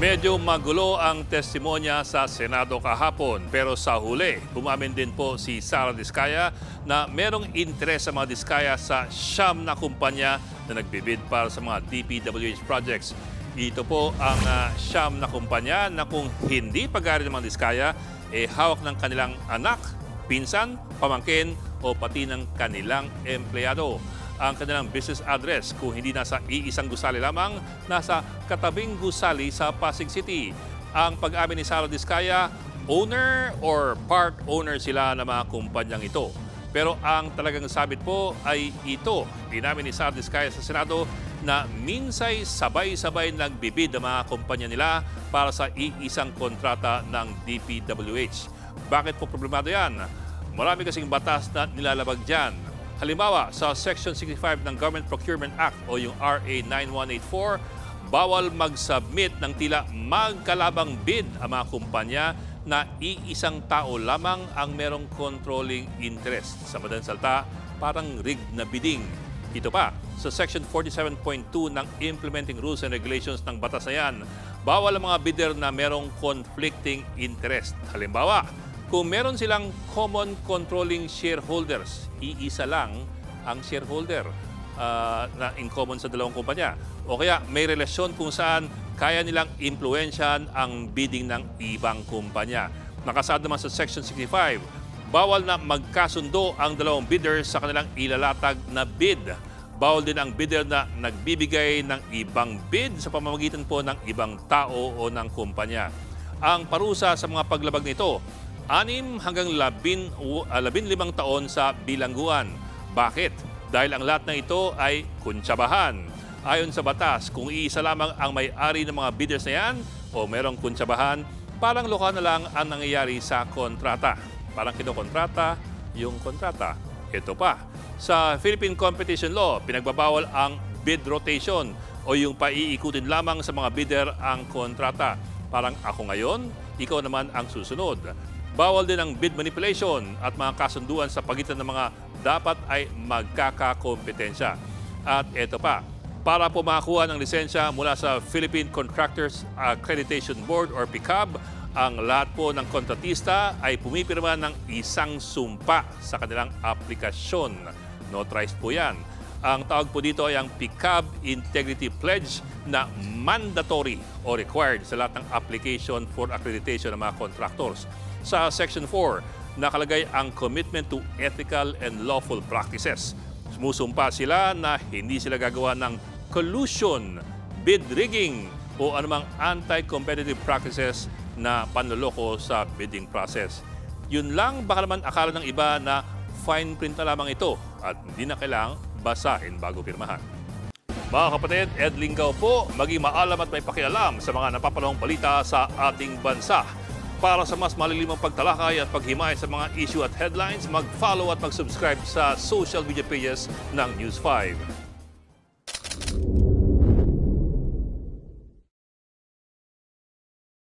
Medyo magulo ang testimonya sa Senado kahapon, pero sa huli, umamin din po si Sara Diskaya na merong interes sa mga Diskaya sa siyam na kumpanya na nagbibid para sa mga DPWH projects. Ito po ang siyam na kumpanya na kung hindi pag-aari ng mga Diskaya, hawak ng kanilang anak, pinsan, pamangkin o pati ng kanilang empleyado. Ang kanilang business address kung hindi nasa iisang gusali lamang, nasa katabing gusali sa Pasig City. Ang pag-amin ni Sara Diskaya, owner or part owner sila ng mga kumpanyang ito. Pero ang talagang sabit po ay ito. Inamin ni Sara Diskaya sa Senado na minsay sabay-sabay nagbibid ang mga kumpanya nila para sa iisang kontrata ng DPWH. Bakit po problemado yan? Marami kasing batas na nilalabag dyan. Halimbawa, sa Section 65 ng Government Procurement Act o yung RA 9184, bawal mag-submit ng tila magkalabang bid ang mga kumpanya na iisang tao lamang ang merong controlling interest. Sa madaling salita, parang rigged na bidding. Ito pa, sa Section 47.2 ng Implementing Rules and Regulations ng batas na yan, bawal ang mga bidder na merong conflicting interest. Halimbawa, kung meron silang common controlling shareholders, iisa lang ang shareholder na in common sa dalawang kumpanya. O kaya may relasyon kung saan kaya nilang impluensyahan ang bidding ng ibang kumpanya. Nakasaad naman sa Section 65, bawal na magkasundo ang dalawang bidders sa kanilang ilalatag na bid. Bawal din ang bidder na nagbibigay ng ibang bid sa pamamagitan po ng ibang tao o ng kumpanya. Ang parusa sa mga paglabag nito, 6 hanggang 15 taon sa bilangguan. Bakit? Dahil ang lahat ng ito ay kuntsabahan. Ayon sa batas, kung iisa lamang ang may-ari ng mga bidders na yan o merong kuntsabahan, parang lokal na lang ang nangyayari sa kontrata. Parang kinokontrata yung kontrata. Ito pa, sa Philippine Competition Law, pinagbabawal ang bid rotation o yung paiikutin lamang sa mga bidder ang kontrata. Parang ako ngayon, ikaw naman ang susunod. Bawal din ang bid manipulation at mga kasunduan sa pagitan ng mga dapat ay magkakakompetensya. At ito pa, para po makakuha ng lisensya mula sa Philippine Contractors Accreditation Board or PCAB, ang lahat po ng kontratista ay pumipirma ng isang sumpa sa kanilang aplikasyon. Notarized po yan. Ang tawag po dito ay ang PCAB Integrity Pledge na mandatory o required sa lahat ng application for accreditation ng mga contractors. Sa Section 4, nakalagay ang commitment to ethical and lawful practices. Sumusumpa sila na hindi sila gagawa ng collusion, bid rigging o anumang anti-competitive practices na panloloko sa bidding process. Yun lang, baka naman akala ng iba na fine print na lamang ito at hindi na kailangang basahin bago pirmahan. Mga kapatid, Ed Lingaw po, maging maalam at may pakialam sa mga napapanahong balita sa ating bansa. Para sa mas malilimang pagtalakay at paghimay sa mga issue at headlines, mag-follow at mag-subscribe sa social media pages ng News 5.